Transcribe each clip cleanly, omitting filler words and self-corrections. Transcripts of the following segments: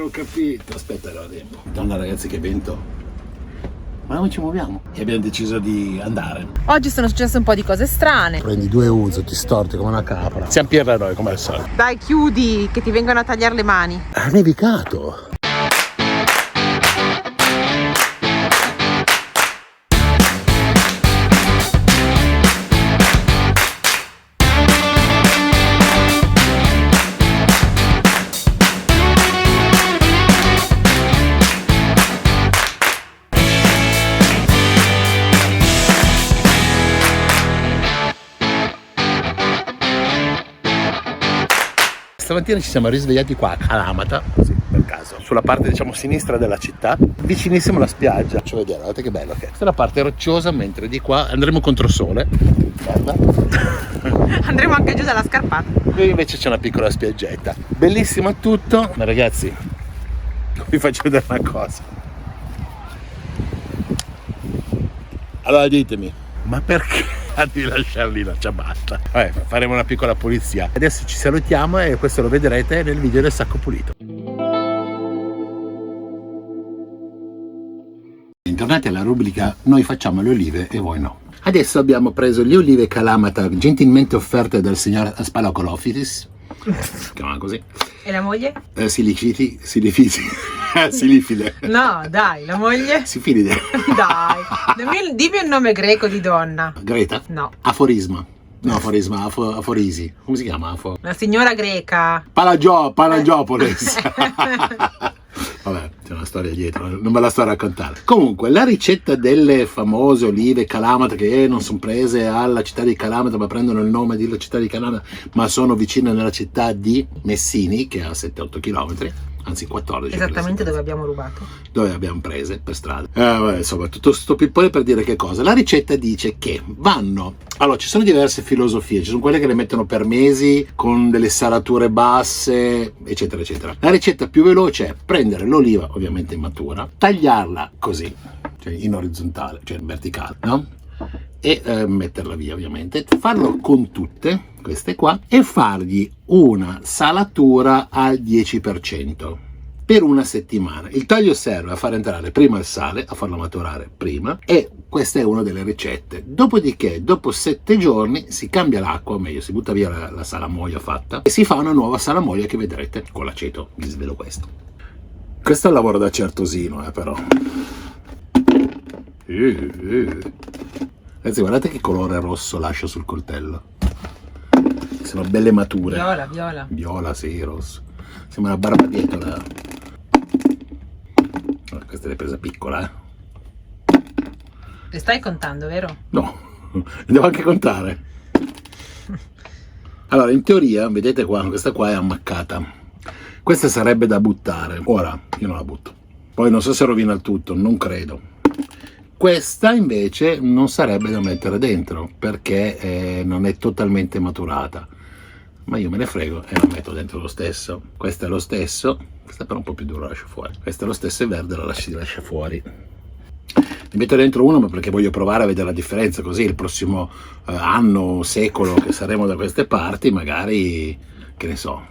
ho capito. Aspetta, allora tempo. Madonna ragazzi, che vento. Ma non ci muoviamo. E abbiamo deciso di andare. Oggi sono successe un po' di cose strane. Prendi 2 uso, ti storti come una capra. Siamo piereroi come al solito. Dai, chiudi, che ti vengono a tagliare le mani. Ha nevicato. Stamattina ci siamo risvegliati qua a Kalamata, così per caso, sulla parte diciamo sinistra della città, vicinissimo alla spiaggia. Faccio vedere, guardate che bello che è. Questa è la parte rocciosa, mentre di qua andremo contro sole. Guarda. Andremo anche giù dalla scarpata. Qui invece c'è una piccola spiaggetta. Bellissimo tutto. Ma ragazzi, vi faccio vedere una cosa. Allora ditemi, ma perché di lasciarli la ciabatta? Vabbè, faremo una piccola pulizia. Adesso ci salutiamo e questo lo vedrete nel video del sacco pulito. Bentornati alla rubrica Noi facciamo le olive e voi no. Adesso abbiamo preso le olive Kalamata gentilmente offerte dal signor Spalacolofitis. Si chiama così. E la moglie? Silifide. No, dai, la moglie? Sifilide. Dai, dimmi un nome greco di donna. Greta? No. Aforisma. No, aforisma, aforisi. Come si chiama? La signora greca. Palagiopolis. Vabbè, c'è una storia dietro, non me la sto a raccontare. Comunque, la ricetta delle famose olive Kalamata, che non sono prese alla città di Kalamata, ma prendono il nome della città di Kalamata, ma sono vicine nella città di Messini, che è a 7-8 km. Anzi 14. Esattamente dove abbiamo rubato. Dove abbiamo prese per strada. Vabbè, insomma, tutto sto pippone per dire che cosa? La ricetta dice che vanno. Allora, ci sono diverse filosofie, ci sono quelle che le mettono per mesi con delle salature basse, eccetera, eccetera. La ricetta più veloce è prendere l'oliva, ovviamente matura, tagliarla così, cioè in orizzontale, cioè in verticale, no? E metterla via ovviamente, farlo con tutte queste qua e fargli una salatura al 10% per una settimana. Il taglio serve a far entrare prima il sale, a farlo maturare prima, e questa è una delle ricette. Dopodiché, dopo 7 giorni si cambia l'acqua, o meglio si butta via la salamoia fatta e si fa una nuova salamoia che vedrete con l'aceto. Vi svelo questo. Questo è il lavoro da certosino, però. Ragazzi, guardate che colore rosso lascio sul coltello. Sono belle mature. Viola. Viola, sì, rosso. Sembra una barbabietola. Questa l'hai presa piccola, Le stai contando, vero? No, devo anche contare. Allora, in teoria, vedete qua, questa qua è ammaccata. Questa sarebbe da buttare. Ora, io non la butto. Poi non so se rovina il tutto, non credo. Questa invece non sarebbe da mettere dentro perché non è totalmente maturata, ma io me ne frego e la metto dentro lo stesso. Questo è lo stesso, questa però è un po' più dura, la lascio fuori. Questo è lo stesso, è verde, la lascia fuori. Ne metto dentro uno ma perché voglio provare a vedere la differenza, così il prossimo anno, secolo che saremo da queste parti, magari, che ne so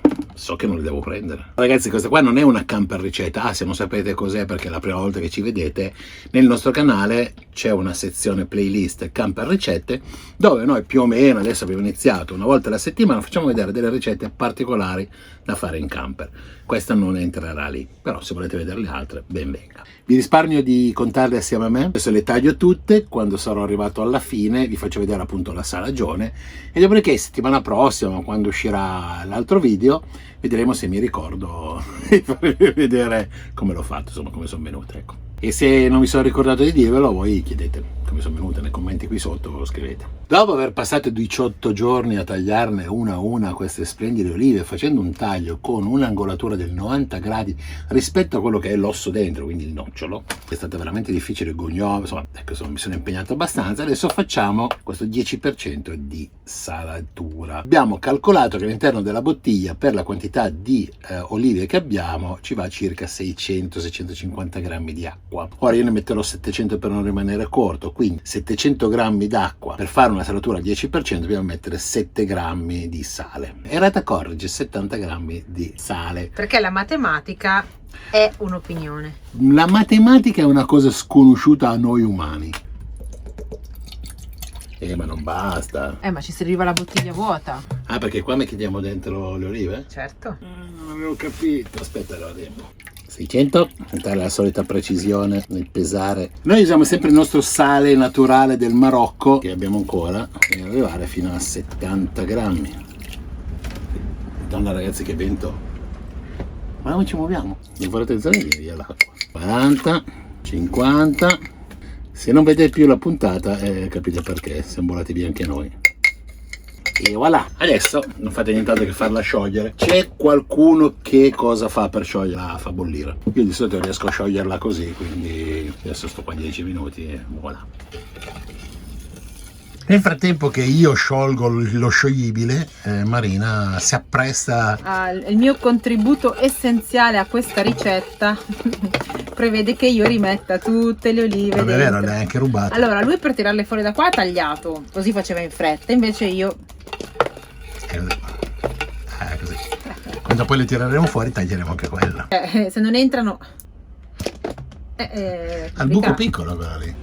che non le devo prendere. Ragazzi, questa qua non è una camper ricetta. Se non sapete cos'è perché è la prima volta che ci vedete, nel nostro canale c'è una sezione playlist camper ricette dove noi più o meno, adesso abbiamo iniziato una volta alla settimana, facciamo vedere delle ricette particolari da fare in camper. Questa non entrerà lì, però se volete vedere le altre, ben venga. Vi risparmio di contarle assieme a me, adesso le taglio tutte, quando sarò arrivato alla fine vi faccio vedere appunto la salagione e dopodiché settimana prossima, quando uscirà l'altro video, vedremo se mi ricordo di farvi vedere come l'ho fatto, insomma come sono venute, ecco. E se non mi sono ricordato di dirvelo, voi chiedete come sono venute nei commenti qui sotto, lo scrivete. Dopo aver passato 18 giorni a tagliarne una a una queste splendide olive, facendo un taglio con un'angolatura del 90 gradi rispetto a quello che è l'osso dentro, quindi il nocciolo, è stato veramente difficile, gognoso, insomma, ecco, mi sono impegnato abbastanza. Adesso facciamo questo 10% di salatura. Abbiamo calcolato che all'interno della bottiglia, per la quantità di olive che abbiamo, ci va circa 600-650 grammi di acqua. Ora io ne metterò 700 per non rimanere corto, quindi 700 grammi d'acqua. Per fare una salatura al 10% dobbiamo mettere 7 grammi di sale. Errata corrige, 70 grammi di sale. Perché la matematica È un'opinione. La matematica è una cosa sconosciuta a noi umani. Ma non basta. Ma ci serviva la bottiglia vuota. Ah, perché qua mettiamo dentro le olive? Certo. Non avevo capito. Aspetta, allora vediamo. 600, dare la solita precisione nel pesare. Noi usiamo sempre il nostro sale naturale del Marocco, che abbiamo ancora, per arrivare fino a 70 grammi. Madonna ragazzi, che vento. Ma come ci muoviamo? Devo fare attenzione di via l'acqua. 40, 50. Se non vedete più la puntata, capite perché, siamo volati via anche noi. E voilà, adesso non fate nient'altro che farla sciogliere. C'è qualcuno che cosa fa per scioglierla? La fa bollire. Io di solito riesco a scioglierla così, quindi adesso sto qua 10 minuti e voilà. Nel frattempo che io sciolgo lo scioglibile, Marina si appresta. Il mio contributo essenziale a questa ricetta prevede che io rimetta tutte le olive Non è vero, dentro. le hai anche rubate. Allora, lui per tirarle fuori da qua ha tagliato, così faceva in fretta, invece io... Così. Quando poi le tireremo fuori taglieremo anche quella. Se non entrano... Al buco piccolo quello lì.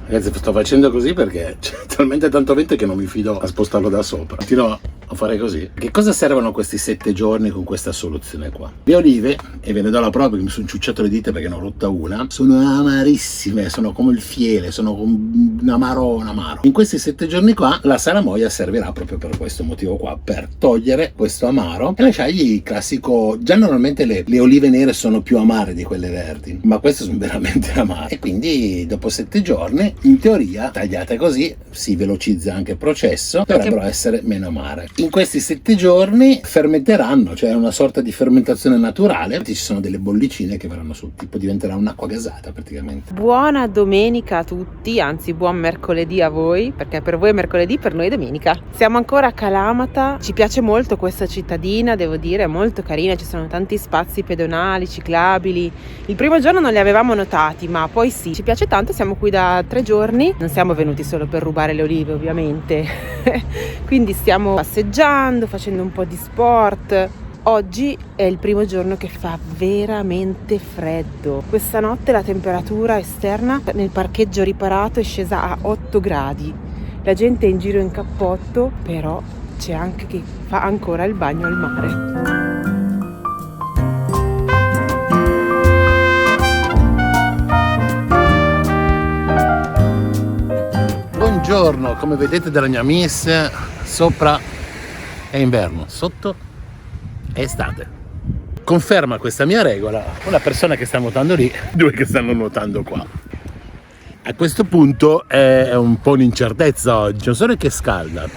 Ragazzi, sto facendo così perché c'è talmente tanto vento che non mi fido a spostarlo da sopra. Continuo a fare così. Che cosa servono questi 7 giorni con questa soluzione qua? Le olive, e ve ne do la prova perché mi sono ciucciato le dita perché ne ho rotta una, sono amarissime, sono come il fiele, sono come un amaro. In questi 7 giorni qua la salamoia servirà proprio per questo motivo qua, per togliere questo amaro e lasciargli il classico. Già normalmente le olive nere sono più amare di quelle verdi, ma queste sono veramente amare. E quindi dopo 7 giorni, in teoria, tagliate così, si velocizza anche il processo, dovrebbero essere meno amare. In questi 7 giorni fermenteranno, cioè è una sorta di fermentazione naturale. Ci sono delle bollicine che verranno sul tipo, diventerà un'acqua gasata praticamente. Buona domenica a tutti, anzi buon mercoledì a voi, perché per voi è mercoledì, per noi è domenica. Siamo ancora a Kalamata, ci piace molto questa cittadina, devo dire, è molto carina, ci sono tanti spazi pedonali, ciclabili. Il primo giorno non li avevamo notati, ma poi sì, ci piace tanto, siamo qui da 3 giorni, non siamo venuti solo per rubare le olive ovviamente, quindi stiamo passeggiando, facendo un po' di sport. Oggi è il primo giorno che fa veramente freddo. Questa notte la temperatura esterna nel parcheggio riparato è scesa a 8 gradi. La gente è in giro in cappotto, però c'è anche chi fa ancora il bagno al mare. Buongiorno, come vedete dalla mia miss, sopra è inverno, sotto è estate. Conferma questa mia regola una persona che sta nuotando lì, 2 che stanno nuotando qua. A questo punto è un po' un'incertezza oggi, non solo che scalda,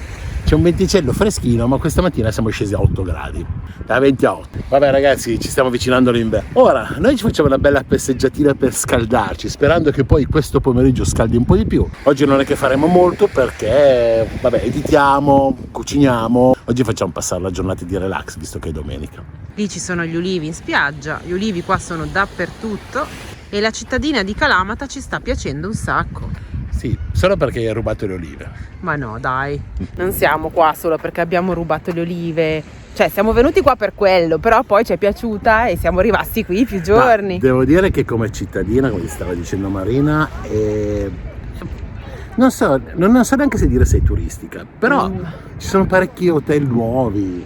c'è un venticello freschino, ma questa mattina siamo scesi a 8 gradi, da 20 a 8. Vabbè ragazzi, ci stiamo avvicinando all'inverno. Ora, noi ci facciamo una bella passeggiatina per scaldarci, sperando che poi questo pomeriggio scaldi un po' di più. Oggi non è che faremo molto perché, vabbè, editiamo, cuciniamo. Oggi facciamo passare la giornata di relax, visto che è domenica. Lì ci sono gli ulivi in spiaggia, gli ulivi qua sono dappertutto e la cittadina di Kalamata ci sta piacendo un sacco. Sì, solo perché hai rubato le olive. Ma no, dai, non siamo qua solo perché abbiamo rubato le olive. Cioè, siamo venuti qua per quello, però poi ci è piaciuta e siamo rimasti qui più giorni. Ma devo dire che come cittadina, come stava dicendo Marina, non so neanche se dire sei turistica, però ci sono parecchi hotel nuovi,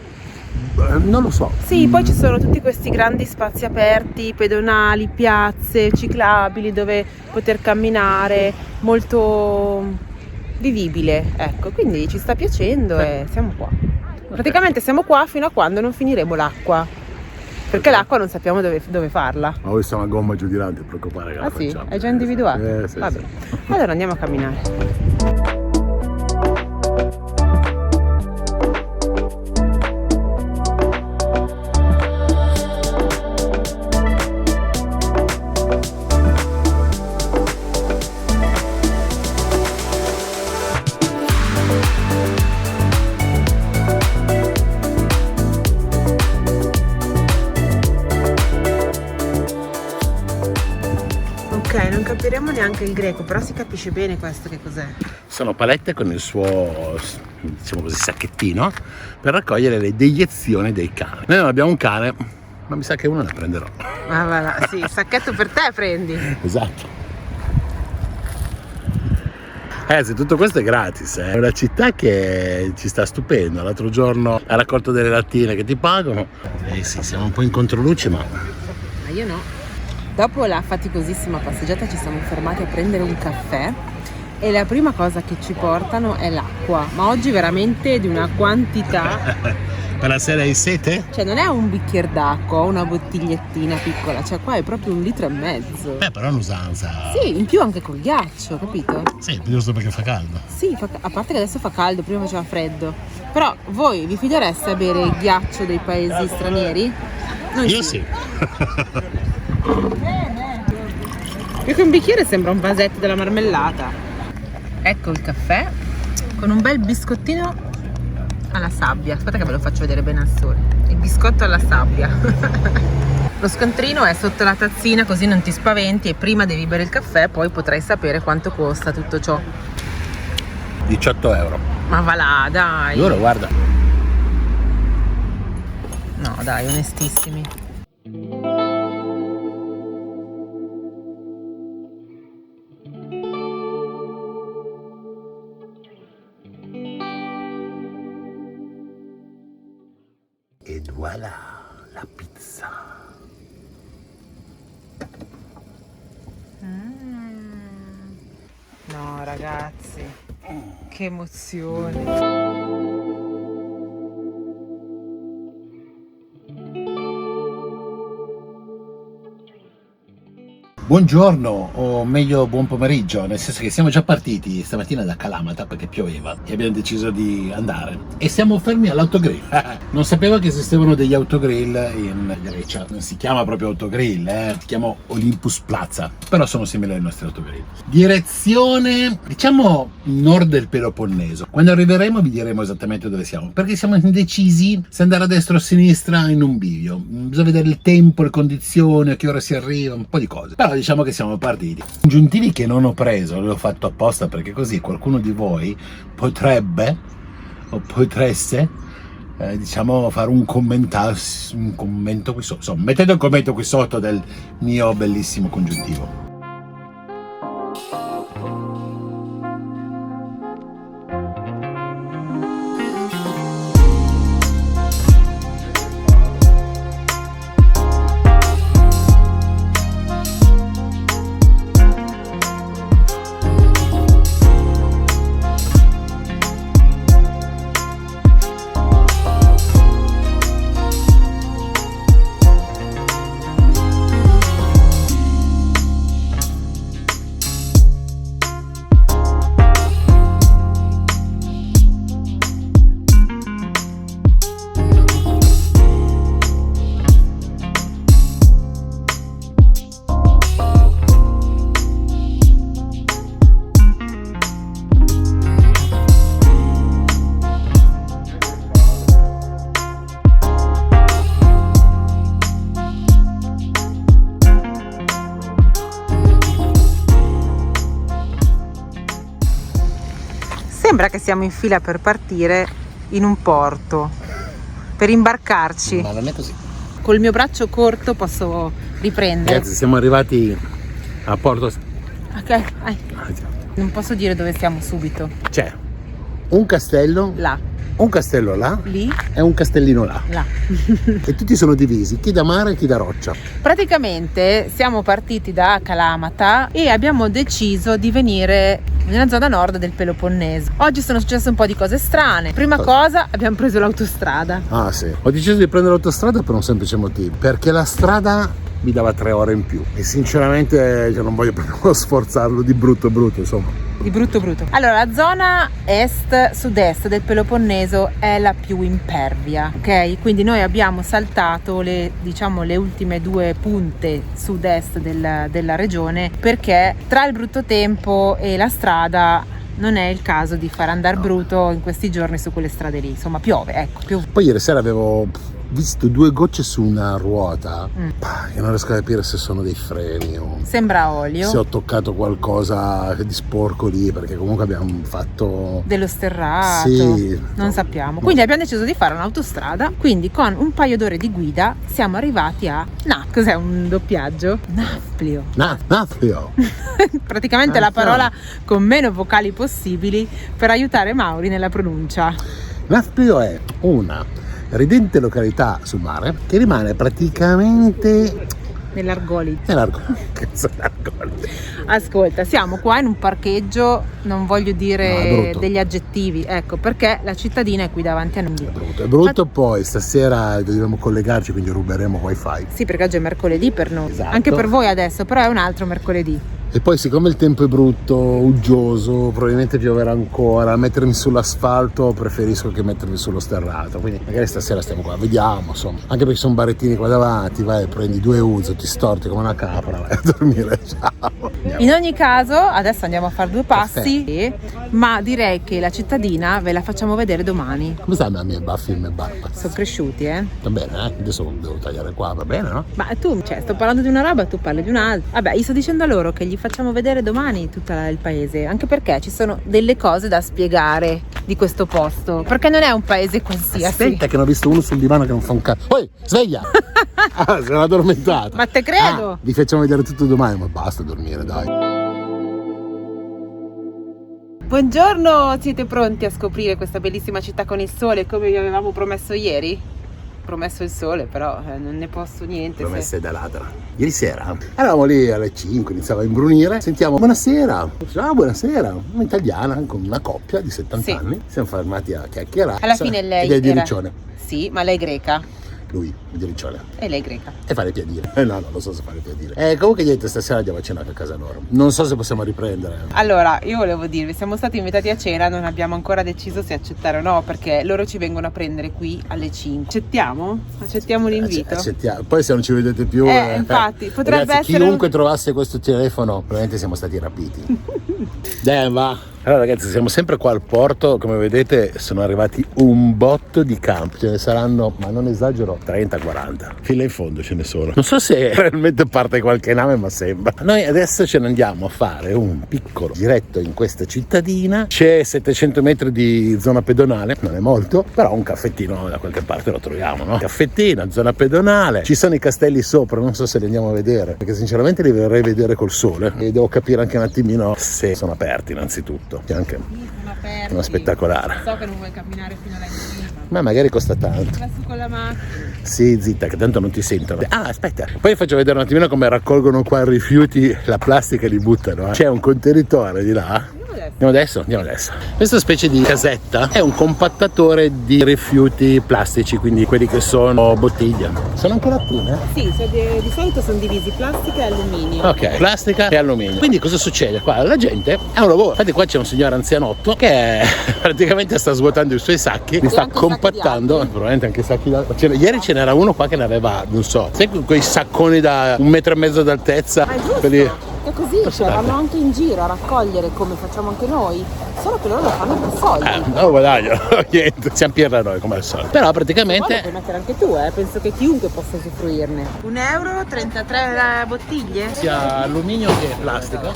non lo so. Sì, poi ci sono tutti questi grandi spazi aperti, pedonali, piazze, ciclabili dove poter camminare, molto vivibile, ecco, quindi ci sta piacendo e siamo qua. Praticamente siamo qua fino a quando non finiremo l'acqua, perché l'acqua non sappiamo dove farla. Ma voi siamo a gomma giù di là, non ti preoccupare che la sì? facciamo. Hai già individuato? Sì, Vabbè. sì. Allora andiamo a camminare. Ok, non capiremo neanche il greco, però si capisce bene questo che cos'è. Sono palette con il suo, diciamo così, sacchettino per raccogliere le deiezioni dei cani. Noi non abbiamo un cane ma mi sa che una la prenderò. Ma voilà, sì, il sacchetto per te prendi. Esatto. Se tutto questo è gratis, è una città che ci sta stupendo. L'altro giorno ha raccolto delle lattine che ti pagano. Sì, siamo un po' in controluce, ma Io no. Dopo la faticosissima passeggiata ci siamo fermati a prendere un caffè e la prima cosa che ci portano è l'acqua, ma oggi veramente di una quantità. per la sera hai sete? Cioè non è un bicchiere d'acqua o una bottigliettina piccola, cioè qua è proprio 1,5 litri. Però non usanza. Sì, in più anche col ghiaccio, capito? Sì, giusto perché fa caldo. Sì, a parte che adesso fa caldo, prima faceva freddo. Però voi vi fidereste a bere il ghiaccio dei paesi stranieri? Noi Io sì. Più che un bicchiere sembra un vasetto della marmellata. Ecco il caffè con un bel biscottino alla sabbia. Aspetta che ve lo faccio vedere bene al sole. Il biscotto alla sabbia. Lo scontrino è sotto la tazzina, così non ti spaventi e prima devi bere il caffè, poi potrai sapere quanto costa tutto ciò. 18 euro. Ma va là, dai. Allora guarda. No, dai, onestissimi. E voilà, la pizza. No, ragazzi, che emozione. Buongiorno, o meglio buon pomeriggio, nel senso che siamo già partiti stamattina da Kalamata perché pioveva e abbiamo deciso di andare e siamo fermi all'autogrill. Non sapevo che esistevano degli autogrill in Grecia, non si chiama proprio autogrill, si chiama Olympus Plaza, però sono simili ai nostri autogrill. Direzione, diciamo, nord del Peloponneso. Quando arriveremo vi diremo esattamente dove siamo, perché siamo indecisi se andare a destra o a sinistra in un bivio. Bisogna vedere il tempo, le condizioni, a che ora si arriva, un po' di cose. Però diciamo che siamo partiti. Aggiuntivi che non ho preso, l'ho fatto apposta perché così qualcuno di voi potrebbe o potreste diciamo fare un commento qui sotto. Insomma, mettete un commento qui sotto del mio bellissimo congiuntivo. Sembra che siamo in fila per partire in un porto, per imbarcarci. Ma non è così. Col mio braccio corto posso riprendere. Ragazzi, siamo arrivati a Porto. Ok, vai. Non posso dire dove siamo subito. C'è un castello, Là, un castello là lì, e un castellino là. là. E tutti sono divisi, chi da mare e chi da roccia. Praticamente siamo partiti da Kalamata e abbiamo deciso di venire nella zona nord del Peloponneso. Oggi sono successe un po' di cose strane. Prima cosa, abbiamo preso l'autostrada. Ah sì, ho deciso di prendere l'autostrada per un semplice motivo, perché la strada mi dava 3 ore in più e sinceramente non voglio proprio sforzarlo di brutto insomma. Di brutto. Allora, la zona est-sud-est del Peloponneso è la più impervia, ok? Quindi noi abbiamo saltato le ultime 2 punte sud-est della regione perché tra il brutto tempo e la strada non è il caso di far andare bruto in questi giorni su quelle strade lì. Insomma, piove, ecco. Poi ieri sera avevo visto 2 gocce su una ruota. Io non riesco a capire se sono dei freni o Sembra olio. se ho toccato qualcosa di sporco lì, perché comunque abbiamo fatto Dello sterrato. Sì. Non sappiamo. Quindi abbiamo deciso di fare un'autostrada. Quindi con un paio d'ore di guida siamo arrivati a cos'è un doppiaggio? Nafplio. Nafplio. Praticamente la parola con meno vocali possibili per aiutare Mauri nella pronuncia. Nafplio è una ridente località sul mare che rimane praticamente Nell'Argolid. Ascolta, siamo qua in un parcheggio, non voglio No, è dire brutto. degli aggettivi, ecco, perché la cittadina è qui davanti a noi. È brutto, poi stasera dobbiamo collegarci, quindi ruberemo wifi. Sì, perché oggi è mercoledì per noi, Esatto. anche per voi adesso, però è un altro mercoledì. E poi siccome il tempo è brutto, uggioso, probabilmente pioverà ancora, mettermi sull'asfalto preferisco che mettermi sullo sterrato, quindi magari stasera stiamo qua, vediamo, insomma, anche perché sono barettini qua davanti, vai, prendi 2 uso, ti storti come una capra, vai a dormire, ciao. In ogni caso, adesso andiamo a fare 2 passi, ma direi che la cittadina ve la facciamo vedere domani. Come stanno i miei baffi e le mie barbe? Sono cresciuti, Va bene, adesso devo tagliare qua, va bene, no? Ma tu, sto parlando di una roba, tu parli di un'altra. Vabbè, io sto dicendo a loro che gli facciamo vedere domani tutto il paese, anche perché ci sono delle cose da spiegare di questo posto, perché non è un paese qualsiasi. Aspetta che ne ho visto uno sul divano che non fa un cazzo. Poi, sveglia! Sono addormentato. Ma te credo. Vi facciamo vedere tutto domani, ma basta dormire, dai. Buongiorno, siete pronti a scoprire questa bellissima città con il sole come vi avevamo promesso ieri? Promesso il sole, però non ne posso niente. Promesse da ladra. Ieri sera eravamo lì alle 5, iniziava a imbrunire, sentiamo buonasera, buonasera, un'italiana con una coppia di 70 Sì. anni, siamo fermati a chiacchierare. Alla fine lei ed è di era- Riccione, Sì, ma lei è greca. lui di Riccione. E lei è greca. E fare piadine. No, non so se fare piadine. Comunque niente, stasera andiamo a cenare a casa loro. Non so se possiamo riprendere. Allora, io volevo dirvi, siamo stati invitati a cena, non abbiamo ancora deciso se accettare o no, perché loro ci vengono a prendere qui alle 5. Accettiamo? Accettiamo l'invito? Accettiamo. Poi se non ci vedete più... infatti, potrebbe ragazzi, essere chiunque trovasse questo telefono, probabilmente siamo stati rapiti. Dai, va. Allora ragazzi, siamo sempre qua al porto, come vedete sono arrivati un botto di camp, ce ne saranno, ma non esagero, 30-40. Fino in fondo ce ne sono. Non so se realmente parte qualche nave, ma sembra. Noi adesso ce ne andiamo a fare un piccolo giretto in questa cittadina, c'è 700 metri di zona pedonale, non è molto, però un caffettino da qualche parte lo troviamo, no? Caffettino, zona pedonale, ci sono i castelli sopra, non so se li andiamo a vedere, perché sinceramente li vorrei vedere col sole e devo capire anche un attimino se sono aperti innanzitutto. C'è anche una spettacolare. So che non vuoi camminare fino alla cima. Ma magari costa tanto. Va su con la macchina. Sì, zitta, che tanto non ti sentono. Ah, aspetta. Poi faccio vedere un attimino come raccolgono qua i rifiuti, la plastica e li buttano. C'è un contenitore di là. Andiamo adesso. Questa specie di casetta è un compattatore di rifiuti plastici, quindi quelli che sono bottiglie. Sono anche lattine? Sì, di solito sono divisi plastica e alluminio. Ok, plastica e alluminio. Quindi cosa succede qua? La gente è un lavoro. Infatti qua c'è un signore anzianotto che praticamente sta svuotando i suoi sacchi, li sta anche i sacchi compattando, di altri. probabilmente anche i sacchi ieri ce n'era uno qua che ne aveva, non so, sai quei sacconi da 1,5 metri d'altezza. Ma è giusto, Quelli- è così, cioè vanno anche in giro a raccogliere come facciamo anche noi, solo che loro lo fanno per soldi. no guadagno, niente, siamo pirla noi come al solito. Però Poi praticamente lo puoi mettere anche tu, penso che chiunque possa usufruirne. 1 euro, 33 bottiglie? sia alluminio che plastica.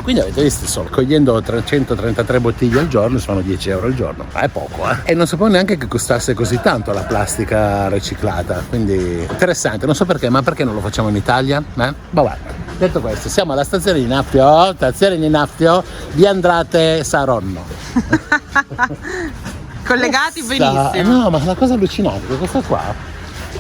Quindi avete visto, sto cogliendo 333 bottiglie al giorno, sono 10 euro al giorno. Ma è poco, eh? E non sapevo neanche che costasse così tanto la plastica riciclata. Quindi interessante, non so perché, ma perché non lo facciamo in Italia? Vabbè. Detto questo, siamo alla stazione di Nafplio di Andrate Saronno. Collegati benissimo. No, ma la cosa allucinante è che questa qua,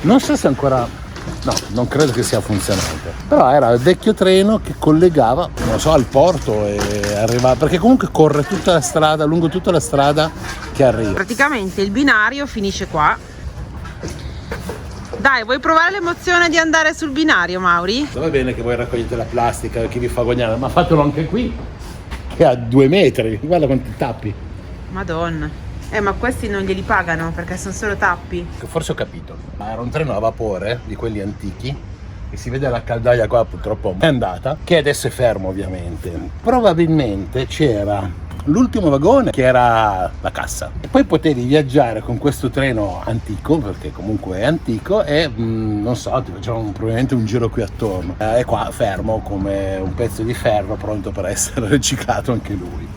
non so se ancora... No, non credo che sia funzionante. Però era il vecchio treno che collegava, non so, al porto e arrivava, perché comunque corre tutta la strada, lungo tutta la strada che arriva. Praticamente il binario finisce qua. Dai, vuoi provare l'emozione di andare sul binario, Mauri? Va bene che voi raccogliete la plastica, che vi fa guadagnare, ma fatelo anche qui, che a 2 metri, guarda quanti tappi. Madonna. Ma questi non glieli pagano perché sono solo tappi. Forse ho capito, ma era un treno a vapore di quelli antichi e si vede la caldaia qua, purtroppo è andata, che adesso è fermo ovviamente. Probabilmente c'era l'ultimo vagone che era la cassa, e poi potevi viaggiare con questo treno antico, perché comunque è antico, e non so, ti facevano probabilmente un giro qui attorno, e qua fermo come un pezzo di ferro pronto per essere riciclato anche lui.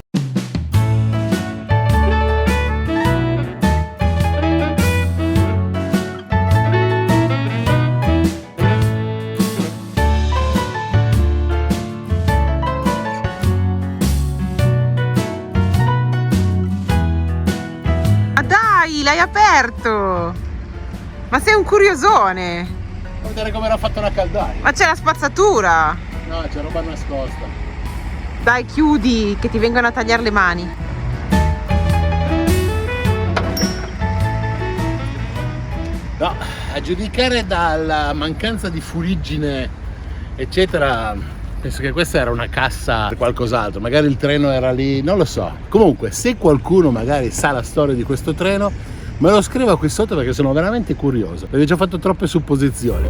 L'hai aperto! Ma sei un curiosone! Vuoi vedere come era fatto la caldaia? Ma c'è la spazzatura! No, c'è roba nascosta. Dai, chiudi, che ti vengono a tagliare le mani. No, a giudicare dalla mancanza di fuliggine, eccetera, penso che questa era una cassa per qualcos'altro, magari il treno era lì, non lo so. Comunque, se qualcuno magari sa la storia di questo treno, me lo scriva qui sotto perché sono veramente curioso, perché ho già fatto troppe supposizioni.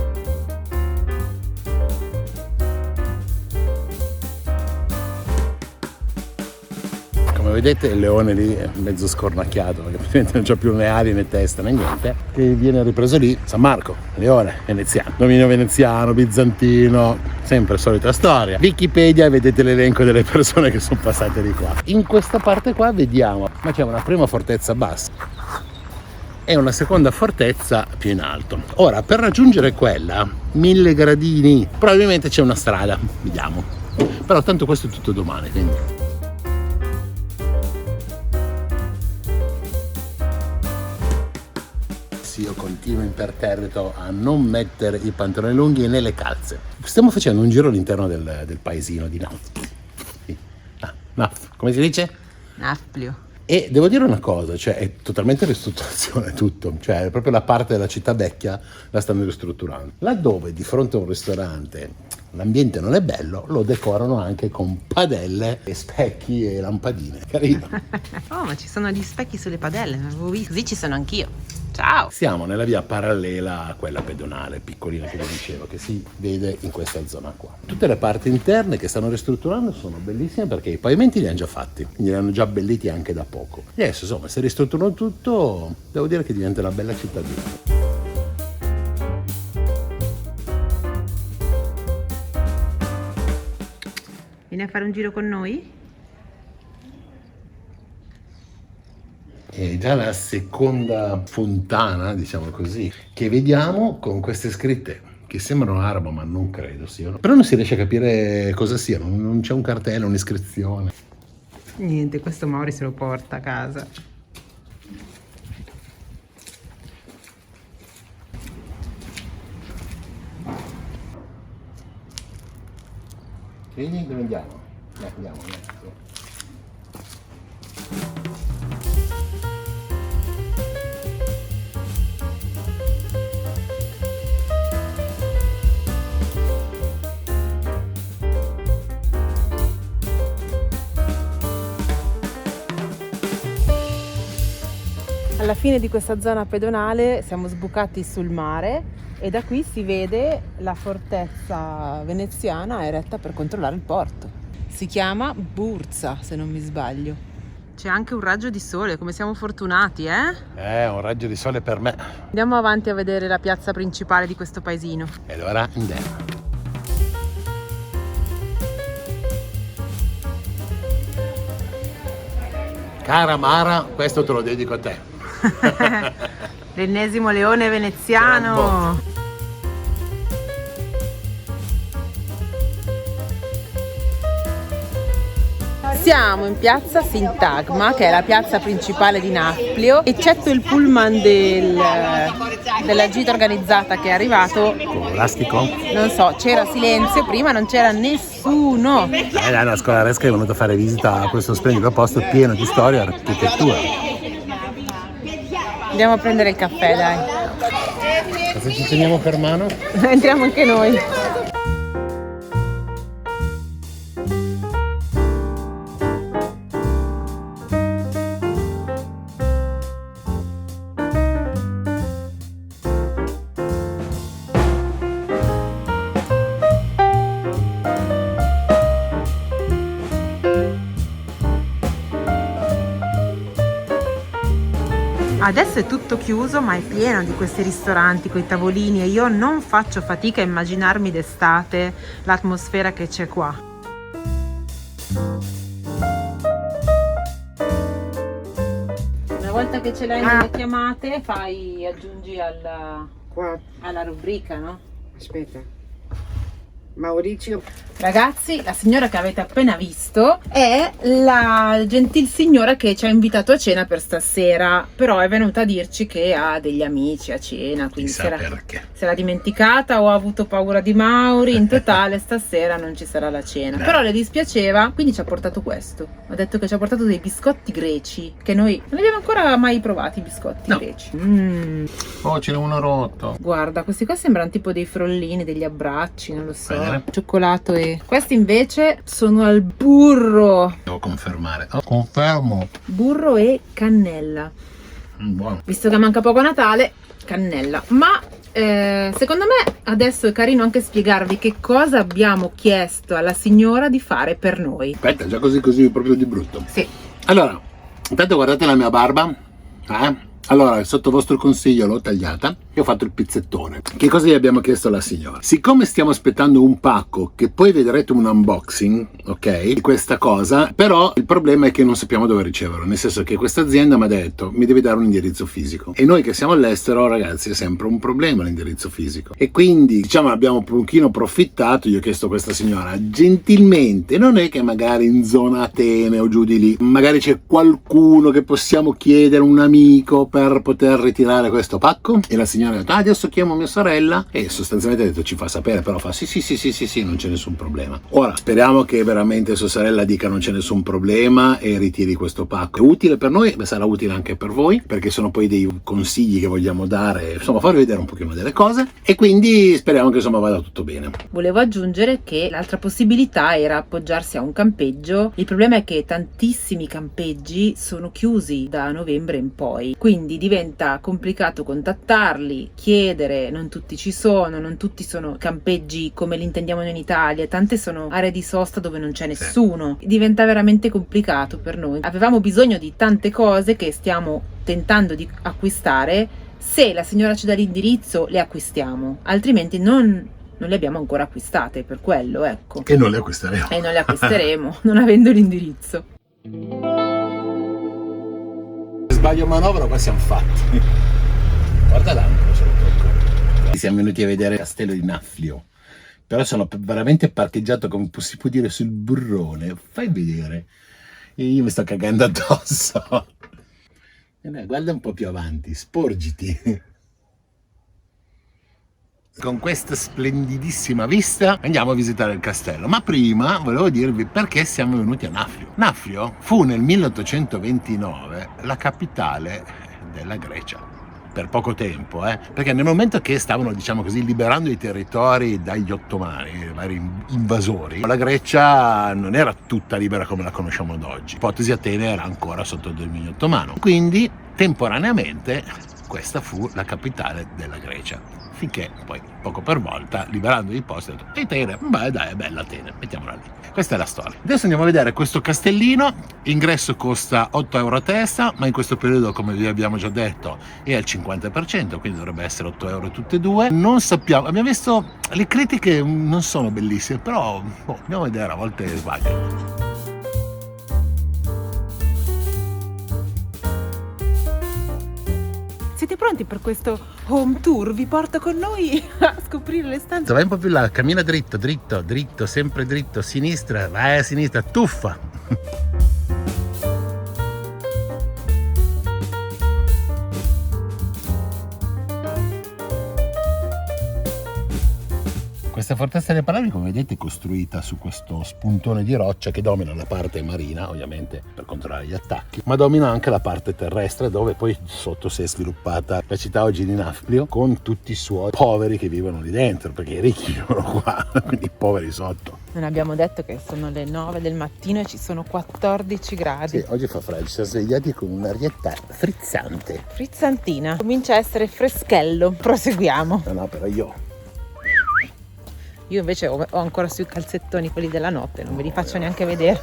Come vedete il leone lì è mezzo scornacchiato, perché praticamente non c'ha più né ali né testa né niente, che viene ripreso lì. San Marco, leone veneziano, dominio veneziano, bizantino, sempre solita storia. Wikipedia e vedete l'elenco delle persone che sono passate di qua. In questa parte qua vediamo, ma c'è una prima fortezza bassa e una seconda fortezza più in alto. Ora, per raggiungere quella, 1000 gradini, probabilmente c'è una strada, vediamo. Però tanto questo è tutto domani, quindi. Sì, io continuo imperterrito a non mettere i pantaloni lunghi né le calze. Stiamo facendo un giro all'interno del paesino di Naf. Come si dice? Nafplio. E devo dire una cosa, cioè è totalmente ristrutturazione tutto, cioè proprio la parte della città vecchia la stanno ristrutturando. Laddove di fronte a un ristorante l'ambiente non è bello, lo decorano anche con padelle e specchi e lampadine. Carino. Oh, ma ci sono gli specchi sulle padelle, non avevo visto. Così ci sono anch'io. Ciao! Siamo nella via parallela a quella pedonale, piccolina che vi dicevo, che si vede in questa zona qua. Tutte le parti interne che stanno ristrutturando sono bellissime perché i pavimenti li hanno già fatti, li hanno già abbelliti anche da poco. E adesso insomma, se ristrutturano tutto, devo dire che diventa una bella cittadina. Vieni a fare un giro con noi? È già la seconda fontana, diciamo così, che vediamo con queste scritte che sembrano arabo ma non credo siano. Però non si riesce a capire cosa siano, non c'è un cartello, un'iscrizione. Niente, questo Mauri se lo porta a casa. Quindi dove andiamo? Andiamo. Alla fine di questa zona pedonale siamo sbucati sul mare e da qui si vede la fortezza veneziana eretta per controllare il porto. Si chiama Burza, se non mi sbaglio. C'è anche un raggio di sole, come siamo fortunati, eh? Un raggio di sole per me. Andiamo avanti a vedere la piazza principale di questo paesino. Ed ora andiamo. Cara Mara, questo te lo dedico a te. L'ennesimo leone veneziano. Siamo in piazza Sintagma, che è la piazza principale di Nafplio. Eccetto il pullman della gita organizzata che è arrivato, Con l'astico? non so, c'era silenzio prima, non c'era nessuno. La scolaresca è venuta a fare visita a questo splendido posto pieno di storia e architettura. Andiamo a prendere il caffè, dai. Cosa ci teniamo per mano? Entriamo anche noi. Adesso è tutto chiuso, ma è pieno di questi ristoranti con i tavolini e io non faccio fatica a immaginarmi d'estate l'atmosfera che c'è qua. Una volta che ce l'hai nelle chiamate, aggiungi alla rubrica, no? Aspetta. Maurizio. Ragazzi, la signora che avete appena visto è la gentil signora che ci ha invitato a cena per stasera, però è venuta a dirci che ha degli amici a cena, quindi Chissà perché. se l'ha dimenticata o ha avuto paura di Mauri. In totale stasera non ci sarà la cena, però le dispiaceva, quindi ci ha portato questo. Ha detto che ci ha portato dei biscotti greci, che noi non abbiamo ancora mai provati, i biscotti greci. Oh, ce n'è uno rotto. Guarda, questi qua sembrano tipo dei frollini, degli abbracci, non lo so. Cioccolato e questi invece sono al burro. Devo confermare. Oh, confermo. Burro e cannella. Buono. Visto che manca poco a Natale, cannella. Ma secondo me adesso è carino anche spiegarvi che cosa abbiamo chiesto alla signora di fare per noi. Aspetta, già così proprio di brutto. Sì. Allora, intanto guardate la mia barba. Allora, sotto vostro consiglio l'ho tagliata e ho fatto il pizzettone. Che cosa gli abbiamo chiesto alla signora? Siccome stiamo aspettando un pacco, che poi vedrete un unboxing, ok, di questa cosa, però il problema è che non sappiamo dove riceverlo, nel senso che questa azienda mi ha detto mi devi dare un indirizzo fisico. E noi che siamo all'estero, ragazzi, è sempre un problema l'indirizzo fisico. E quindi, diciamo, abbiamo un pochino approfittato, gli ho chiesto a questa signora, gentilmente, non è che magari in zona Atene o giù di lì, magari c'è qualcuno che possiamo chiedere, un amico, per poter ritirare questo pacco? E la signora ha detto adesso chiamo mia sorella, e sostanzialmente ha detto ci fa sapere, però fa sì, non c'è nessun problema. Ora speriamo che veramente sua sorella dica non c'è nessun problema e ritiri questo pacco. È utile per noi, ma sarà utile anche per voi, perché sono poi dei consigli che vogliamo dare, insomma farvi vedere un pochino delle cose, e quindi speriamo che insomma vada tutto bene. Volevo aggiungere che l'altra possibilità era appoggiarsi a un campeggio. Il problema è che tantissimi campeggi sono chiusi da novembre in poi, quindi diventa complicato contattarli, chiedere, non tutti ci sono, non tutti sono campeggi come li intendiamo noi in Italia, tante sono aree di sosta dove non c'è nessuno, diventa veramente complicato per noi. Avevamo bisogno di tante cose che stiamo tentando di acquistare, se la signora ci dà l'indirizzo le acquistiamo, altrimenti non le abbiamo ancora acquistate, per quello, ecco. E non le acquisteremo. E non le acquisteremo, non avendo l'indirizzo. Sbaglio manovra, qua siamo fatti. Guarda l'angolo sotto. Siamo venuti a vedere il castello di Nafplio, però sono veramente parcheggiato, come si può dire, sul burrone. Fai vedere. E io mi sto cagando addosso. Guarda un po' più avanti, sporgiti. Con questa splendidissima vista andiamo a visitare il castello, ma prima volevo dirvi perché siamo venuti a Nafplio. Nafplio fu nel 1829 la capitale della Grecia, per poco tempo, perché nel momento che stavano, diciamo così, liberando i territori dagli ottomani, i vari invasori, la Grecia non era tutta libera come la conosciamo ad oggi. L'ipotesi Atene era ancora sotto il dominio ottomano, quindi temporaneamente questa fu la capitale della Grecia. Finché poi, poco per volta, liberando i posti, ho detto Atene, beh dai, è bella Atene, mettiamola lì. Questa è la storia. Adesso andiamo a vedere questo castellino. L'ingresso costa 8 euro a testa, ma in questo periodo, come vi abbiamo già detto, è al 50%, quindi dovrebbe essere 8 euro tutte e due. Non sappiamo, abbiamo visto, le critiche non sono bellissime, però andiamo a vedere, a volte sbagliano. Siete pronti per questo home tour? Vi porto con noi a scoprire le stanze. Vai un po' più là, cammina dritto, sempre dritto, sinistra, vai a sinistra, tuffa. Questa fortezza delle Palavi, come vedete, è costruita su questo spuntone di roccia che domina la parte marina, ovviamente per controllare gli attacchi, ma domina anche la parte terrestre, dove poi sotto si è sviluppata la città oggi di Nafplio, con tutti i suoi poveri che vivono lì dentro, perché i ricchi vivono qua, quindi i poveri sotto. Non abbiamo detto che sono le 9 del mattino e ci sono 14 gradi. Sì, oggi fa freddo, ci siamo svegliati con un'arietta frizzante. Frizzantina. Comincia a essere freschello. Proseguiamo. No, però Io invece ho ancora sui calzettoni quelli della notte, non ve li faccio neanche vedere.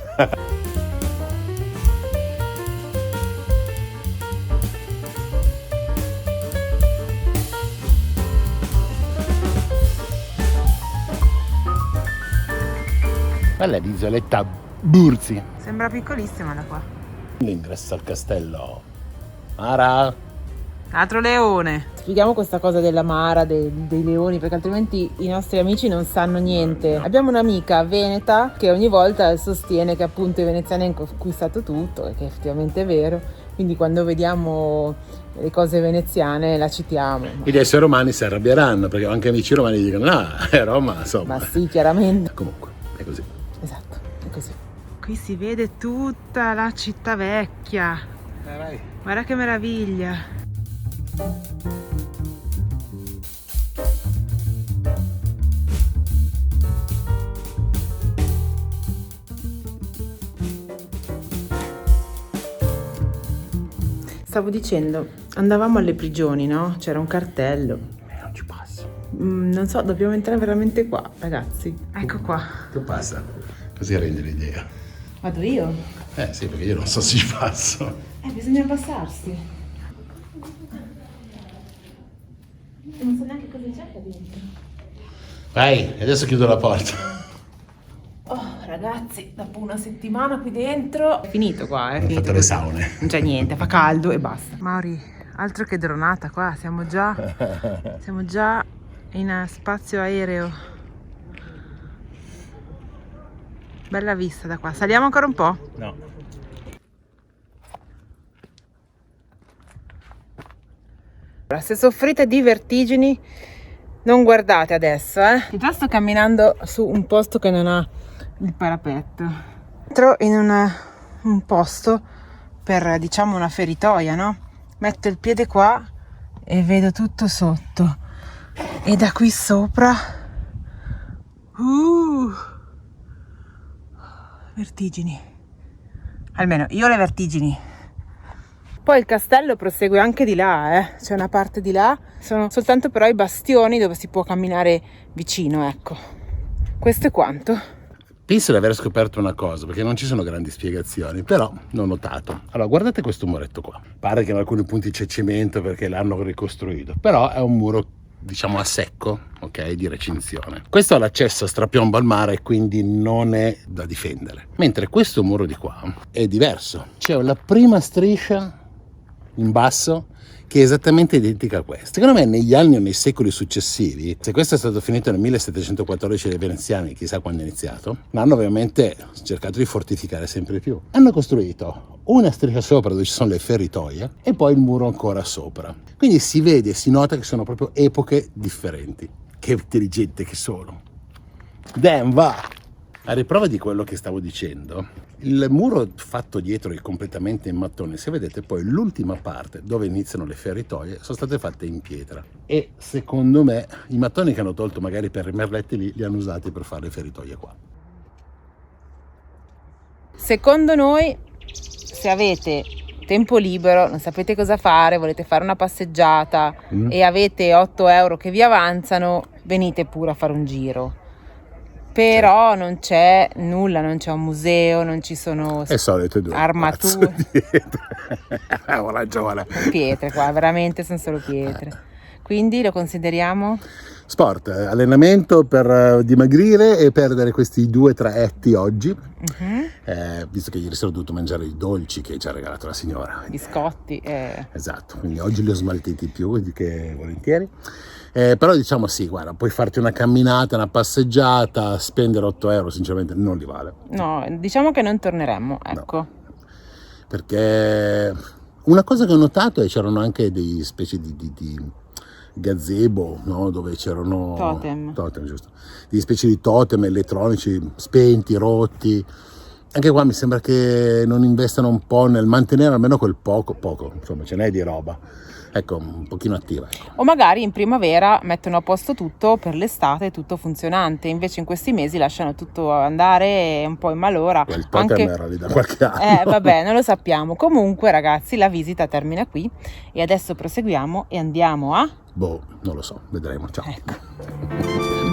Quella è l'isoletta Burzi. Sembra piccolissima da qua. L'ingresso al castello. Mara. Altro leone. Spieghiamo questa cosa della Mara, dei leoni, perché altrimenti i nostri amici non sanno niente. Abbiamo un'amica veneta che ogni volta sostiene che appunto i veneziani hanno conquistato tutto, e che effettivamente è vero. Quindi quando vediamo le cose veneziane la citiamo. Gli esseri romani si arrabbieranno, perché anche amici romani dicono no, è Roma, insomma. Ma sì, chiaramente. Comunque, è così. Esatto, è così. Qui si vede tutta la città vecchia. Vai. Guarda che meraviglia. Stavo dicendo, andavamo alle prigioni, no? C'era un cartello. Non ci passo. Non so, dobbiamo entrare veramente qua, ragazzi. Ecco qua. Tu passa. Così rendi l'idea. Vado io? Sì, perché io non so se ci passo. Bisogna abbassarsi. Non so neanche cosa c'è qua dentro. Vai, adesso chiudo la porta. Oh, ragazzi, dopo una settimana qui dentro è finito qua, Ho fatto le saune. Non c'è niente, fa caldo e basta. Mauri, altro che dronata qua, siamo già in spazio aereo. Bella vista da qua. Saliamo ancora un po'? No. Se soffrite di vertigini, non guardate adesso, Già sto camminando su un posto che non ha il parapetto. Entro in un posto per, diciamo, una feritoia, no? Metto il piede qua e vedo tutto sotto. E da qui sopra... vertigini. Almeno io ho le vertigini. Poi il castello prosegue anche di là, C'è una parte di là, sono soltanto però i bastioni dove si può camminare vicino, ecco. Questo è quanto. Penso di aver scoperto una cosa, perché non ci sono grandi spiegazioni, però l'ho notato. Allora, guardate questo muretto qua. Pare che in alcuni punti c'è cemento perché l'hanno ricostruito, però è un muro, diciamo, a secco, ok, di recinzione. Questo ha l'accesso a strapiombo al mare e quindi non è da difendere. Mentre questo muro di qua è diverso. C'è la prima striscia in basso che è esattamente identica a questa. Secondo me negli anni o nei secoli successivi, se questo è stato finito nel 1714 dai veneziani, chissà quando è iniziato, hanno ovviamente cercato di fortificare sempre più. Hanno costruito una striscia sopra dove ci sono le feritoie e poi il muro ancora sopra. Quindi si vede, si nota che sono proprio epoche differenti. Che intelligente che sono. Damn, va! A riprova di quello che stavo dicendo, il muro fatto dietro è completamente in mattone. Se vedete poi l'ultima parte dove iniziano le feritoie sono state fatte in pietra. E secondo me i mattoni che hanno tolto magari per i merletti li hanno usati per fare le feritoie qua. Secondo noi, se avete tempo libero, non sapete cosa fare, volete fare una passeggiata e avete 8 euro che vi avanzano, venite pure a fare un giro. Però non c'è nulla, non c'è un museo, non ci sono armature. Pietre qua, veramente sono solo pietre. Quindi lo consideriamo? Sport, allenamento per dimagrire e perdere questi 2-3 etti oggi, visto che ieri sera ho dovuto mangiare i dolci che ci ha regalato la signora. Biscotti. Esatto, quindi oggi li ho smaltiti più che volentieri. Però diciamo sì, guarda, puoi farti una camminata, una passeggiata, spendere 8 euro sinceramente non li vale. No, diciamo che non torneremmo, ecco. No. Perché una cosa che ho notato è che c'erano anche dei specie di gazebo, no? Dove c'erano totem, giusto, di specie di totem elettronici spenti, rotti. Anche qua mi sembra che non investano un po' nel mantenere almeno quel poco, insomma ce n'è di roba, ecco, un pochino attiva, ecco. O magari in primavera mettono a posto tutto per l'estate, tutto funzionante, invece in questi mesi lasciano tutto andare un po' in malora. Quel totem era lì da qualche anno. Vabbè, non lo sappiamo. Comunque ragazzi, la visita termina qui e adesso proseguiamo e andiamo a... non lo so, vedremo, ciao. Ecco.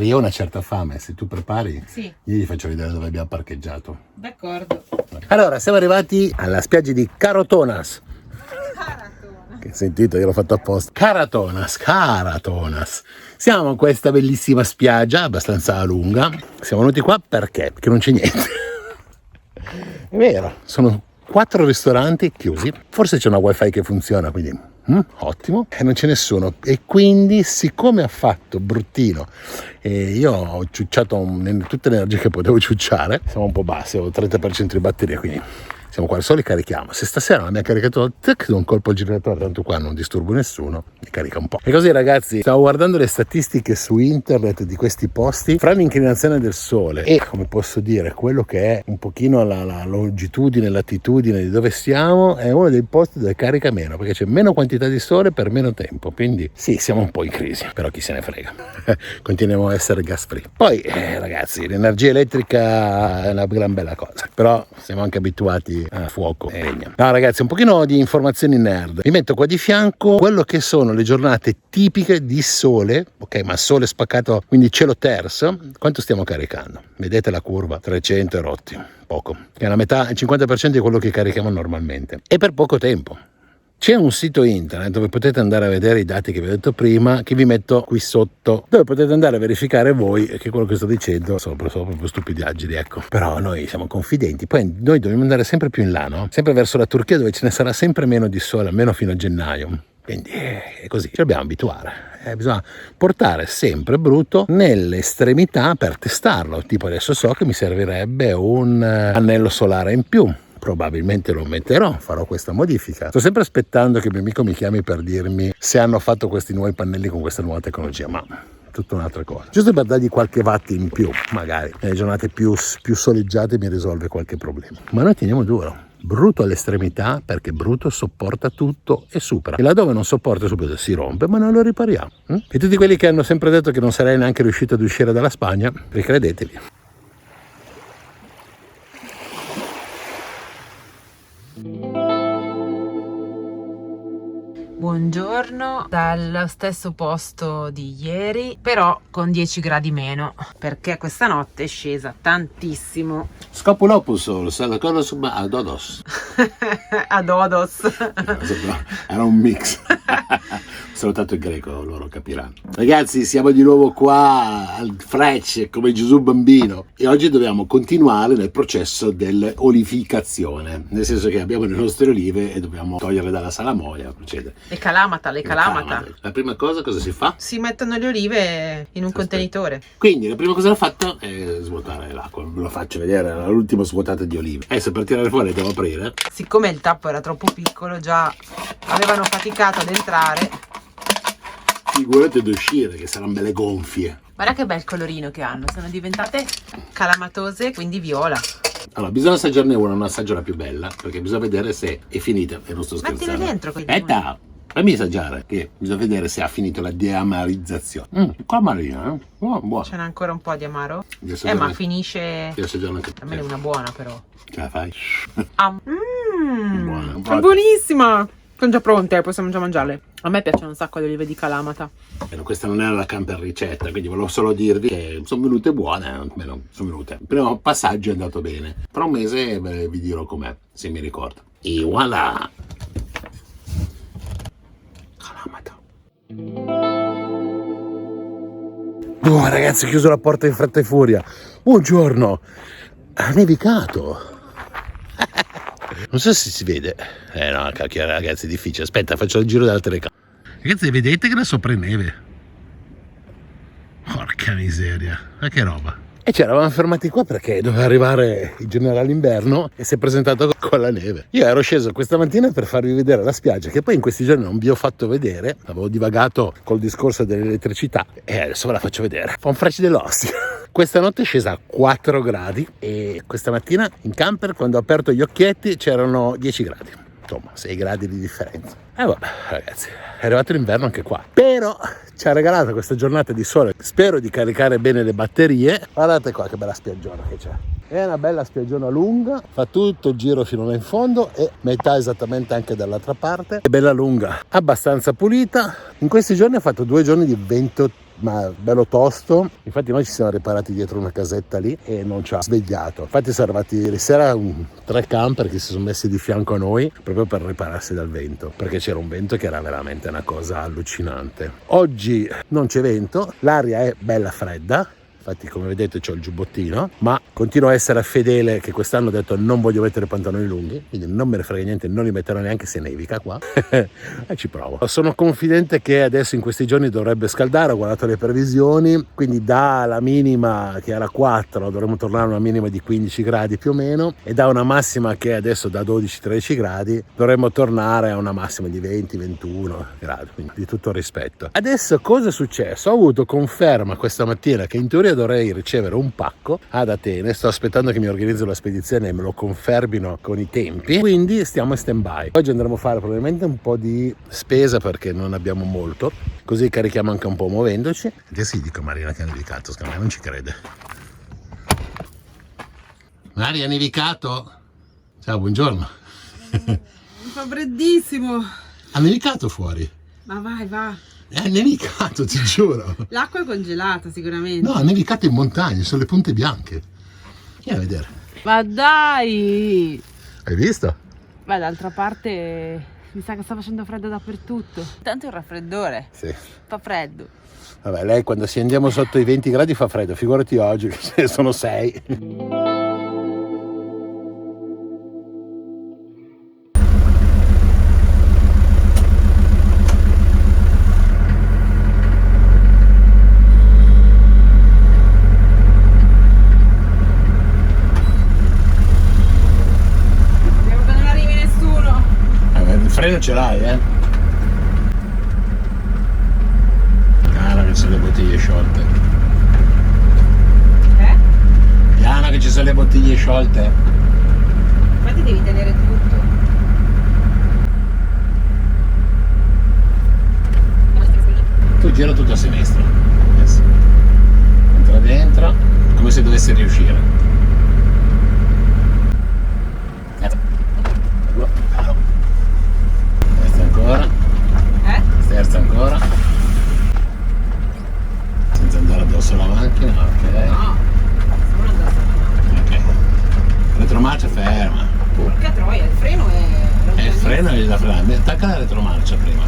io ho una certa fame, se tu prepari Sì, io gli faccio vedere dove abbiamo parcheggiato. d'accordo. Allora, siamo arrivati alla spiaggia di Caratonas. Che sentite, io l'ho fatto apposta. Caratonas. Siamo in questa bellissima spiaggia, abbastanza lunga. Siamo venuti qua perché? Perché non c'è niente. È vero, sono 4 ristoranti chiusi. Forse c'è una wifi che funziona, quindi ottimo. E non c'è nessuno. E quindi, siccome ha fatto bruttino e io ho ciucciato tutte le energie che potevo ciucciare, siamo un po' bassi, ho il 30% di batteria, quindi siamo qua al sole e carichiamo. Se stasera non mi ha caricato, do un colpo al generatore, tanto qua non disturbo nessuno, mi carica un po'. E così ragazzi, stavo guardando le statistiche su internet di questi posti, fra l'inclinazione del sole e, come posso dire, quello che è un pochino la longitudine, latitudine di dove siamo, è uno dei posti dove carica meno, perché c'è meno quantità di sole per meno tempo, quindi sì, siamo un po' in crisi, però chi se ne frega, continuiamo a essere gas free. Poi ragazzi, l'energia elettrica è una gran bella cosa, però siamo anche abituati a fuoco e legna. No ragazzi, un pochino di informazioni nerd. Vi metto qua di fianco quello che sono le giornate tipiche di sole, ok, ma sole spaccato, quindi cielo terzo. Quanto stiamo caricando? Vedete la curva? 300 rotti, poco, che è la metà, il 50% di quello che carichiamo normalmente, e per poco tempo. C'è un sito internet dove potete andare a vedere i dati che vi ho detto prima, che vi metto qui sotto, dove potete andare a verificare voi che quello che sto dicendo sono proprio stupidaggini, ecco. Però noi siamo confidenti, poi noi dobbiamo andare sempre più in là, no? Sempre verso la Turchia, dove ce ne sarà sempre meno di sole, almeno fino a gennaio. Quindi è così, ci dobbiamo abituare. Bisogna portare sempre brutto nelle estremità per testarlo. Tipo adesso so che mi servirebbe un anello solare in più. Probabilmente lo metterò, farò questa modifica. Sto sempre aspettando che il mio amico mi chiami per dirmi se hanno fatto questi nuovi pannelli con questa nuova tecnologia, ma tutta un'altra cosa. Giusto per dargli qualche watt in più, magari nelle giornate più soleggiate mi risolve qualche problema. Ma noi teniamo duro. Brutto all'estremità, perché brutto sopporta tutto e supera. E laddove non sopporta subito si rompe, ma noi lo ripariamo. E tutti quelli che hanno sempre detto che non sarei neanche riuscito ad uscire dalla Spagna, ricredetevi. Buongiorno dallo stesso posto di ieri, però con 10 gradi meno, perché questa notte è scesa tantissimo. Scopulopus, ad Odos. Ad Odos. Era un mix. Ho salutato il greco, loro capiranno. Ragazzi, siamo di nuovo qua al Frecce come Gesù bambino e oggi dobbiamo continuare nel processo dell'olificazione, nel senso che abbiamo le nostre olive e dobbiamo toglierle dalla salamoia, procedere. Le calamata. La prima cosa si fa? Si mettono le olive in un contenitore. Quindi la prima cosa da fatto è svuotare l'acqua. Ve lo faccio vedere, l'ultima svuotata di olive. Adesso per tirare fuori devo aprire. Siccome il tappo era troppo piccolo, già avevano faticato ad entrare. Figurati ad uscire, che saranno belle gonfie. Guarda che bel colorino che hanno, sono diventate calamatose, quindi viola. Allora, bisogna assaggiarne una, non assaggia la più bella, perché bisogna vedere se è finita, e non sto scherzando. Mettile dentro. Fammi assaggiare, che bisogna vedere se ha finito la deamarizzazione. Qua marina, buona. Ce n'è ancora un po' di amaro? Ma ma finisce... Devo assaggiare anche. A me è una buona però. Ce la fai? Buona. È buonissima! Sono già pronte, possiamo già mangiarle. A me piacciono un sacco le olive di Kalamata. Questa non era la camper ricetta, quindi volevo solo dirvi che sono venute buone, almeno sono venute. Il primo passaggio è andato bene. Tra un mese vi dirò com'è, se mi ricordo. E voilà! Kalamata. Ragazzi, ho chiuso la porta in fretta e furia. Buongiorno! Ha nevicato! Non so se si vede. No, cacchio, ragazzi, è difficile. Aspetta, faccio il giro della telecamera. Ragazzi, vedete che era sopra neve? Porca miseria, ma che roba. E ci eravamo fermati qua perché doveva arrivare il generale inverno e si è presentato con la neve. Io ero sceso questa mattina per farvi vedere la spiaggia, che poi in questi giorni non vi ho fatto vedere. Avevo divagato col discorso dell'elettricità e adesso ve la faccio vedere. Fa un frecce dell'ostia. Questa notte è scesa a 4 gradi e questa mattina in camper, quando ho aperto gli occhietti, c'erano 10 gradi. Insomma, 6 gradi di differenza. E vabbè, ragazzi, è arrivato l'inverno anche qua. Però ci ha regalato questa giornata di sole. Spero di caricare bene le batterie. Guardate qua che bella spiaggiona che c'è. È una bella spiaggiona lunga, fa tutto il giro fino là in fondo e metà esattamente anche dall'altra parte. È bella lunga, abbastanza pulita. In questi giorni ha fatto 2 giorni di vento ma bello tosto. Infatti noi ci siamo riparati dietro una casetta lì e non ci ha svegliato. Infatti siamo arrivati ieri sera 3 camper che si sono messi di fianco a noi proprio per ripararsi dal vento, perché c'era un vento che era veramente una cosa allucinante. Oggi non c'è vento, l'aria è bella fredda. Infatti, come vedete, c'ho il giubbottino, ma continuo a essere fedele che quest'anno ho detto non voglio mettere pantaloni lunghi, quindi non me ne frega niente, non li metterò neanche se nevica qua. E ci provo. Sono confidente che adesso in questi giorni dovrebbe scaldare, ho guardato le previsioni, quindi dalla minima che era 4 dovremmo tornare a una minima di 15 gradi più o meno, e da una massima che adesso da 12-13 gradi dovremmo tornare a una massima di 20-21 gradi, quindi di tutto rispetto. Adesso cosa è successo? Ho avuto conferma questa mattina che in teoria dovrei ricevere un pacco ad Atene. Sto aspettando che mi organizzo la spedizione e me lo confermino con i tempi, quindi stiamo in stand by. Oggi andremo a fare probabilmente un po' di spesa perché non abbiamo molto, così carichiamo anche un po' muovendoci. Adesso gli dico a Marina che ha nevicato, secondo me non ci crede. Maria, ha nevicato? Ciao, buongiorno. Mi fa freddissimo. Ha nevicato fuori? Ma vai, va. È nevicato, ti giuro. L'acqua è congelata sicuramente. No, ha nevicato in montagna, sono le punte bianche. Vieni a vedere. Ma dai! Hai visto? Beh, d'altra parte mi sa che sta facendo freddo dappertutto. Tanto il raffreddore. Sì. Fa freddo. Vabbè, lei quando si andiamo sotto i 20 gradi fa freddo, figurati oggi che sono 6. Il freno ce l'hai, Cara che ci sono le bottiglie sciolte. Piana che ci sono le bottiglie sciolte. Infatti devi tenere tutto. Tu gira tutto a sinistra. Yes. Entra dentro, come se dovessi riuscire. Terza ancora, senza andare addosso alla macchina, ok. No, solo andato. Ok. Retromarcia ferma. Porca troia, il freno è... Il freno è da frenare. Attacca la retromarcia prima.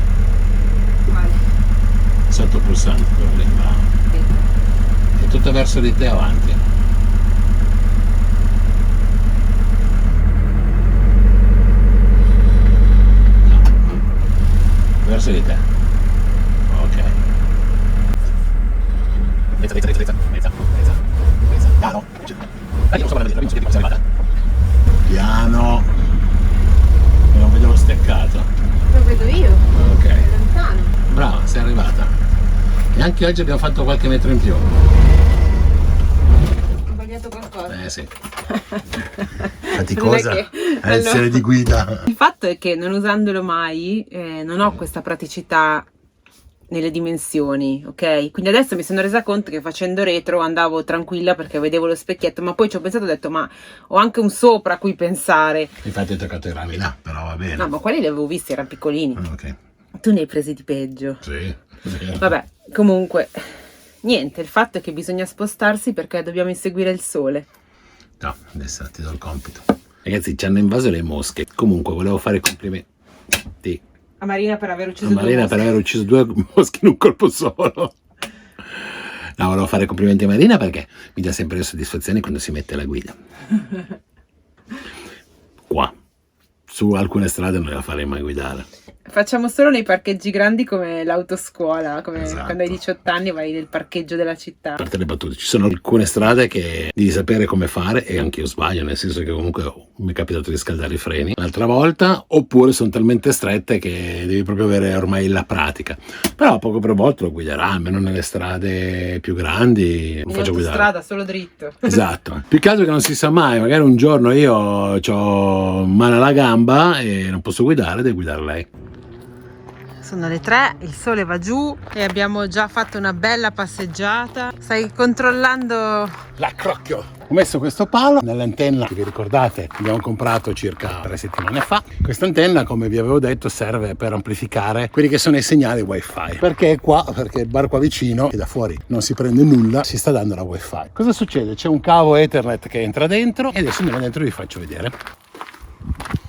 Vale. Sotto pulsante, quello lì, bravo. E tutto verso di te avanti. No. Verso di te. Ok. Piano. E non vedo lo steccato. Lo vedo io. Ok. È lontano. Brava, sei arrivata. E anche oggi abbiamo fatto qualche metro in più. Ho sbagliato qualcosa. Sì. Faticosa. Essere di guida. Il fatto è che non usandolo mai non ho questa praticità nelle dimensioni, ok? Quindi adesso mi sono resa conto che facendo retro andavo tranquilla perché vedevo lo specchietto, ma poi ci ho pensato e ho detto ma ho anche un sopra a cui pensare. Infatti ho toccato i rami là, però va bene. No, ma quelli li avevo visti, erano piccolini. Ok. Tu ne hai presi di peggio. Sì. Vabbè, comunque niente, il fatto è che bisogna spostarsi perché dobbiamo inseguire il sole. No, adesso ti do il compito. Ragazzi, ci hanno invaso le mosche. Comunque volevo fare i complimenti A Marina per aver ucciso a Marina per aver ucciso 2 mosche in un colpo solo. No, volevo fare complimenti a Marina perché mi dà sempre le soddisfazioni quando si mette alla guida. Qua, su alcune strade non la farei mai guidare. Facciamo solo nei parcheggi grandi come l'autoscuola, come Esatto. quando hai 18 anni vai nel parcheggio della città. A parte le battute, ci sono alcune strade che devi sapere come fare e anche io sbaglio, nel senso che comunque mi è capitato di scaldare i freni un'altra volta, oppure sono talmente strette che devi proprio avere ormai la pratica. Però poco per volta lo guiderà, almeno nelle strade più grandi lo In faccio guidare. autostrada solo dritto. Esatto, più che altro che non si sa mai, magari un giorno io ho male alla gamba e non posso guidare, devi guidare lei. Sono le 3, il sole va giù e abbiamo già fatto una bella passeggiata. Stai controllando L'accrocchio. Ho messo questo palo nell'antenna che vi ricordate abbiamo comprato circa 3 settimane fa. Questa antenna, come vi avevo detto, serve per amplificare quelli che sono i segnali wifi. Perché qua, perché il bar qua vicino, che da fuori non si prende nulla, si sta dando la wifi. Cosa succede? C'è un cavo Ethernet che entra dentro e adesso andiamo dentro e vi faccio vedere.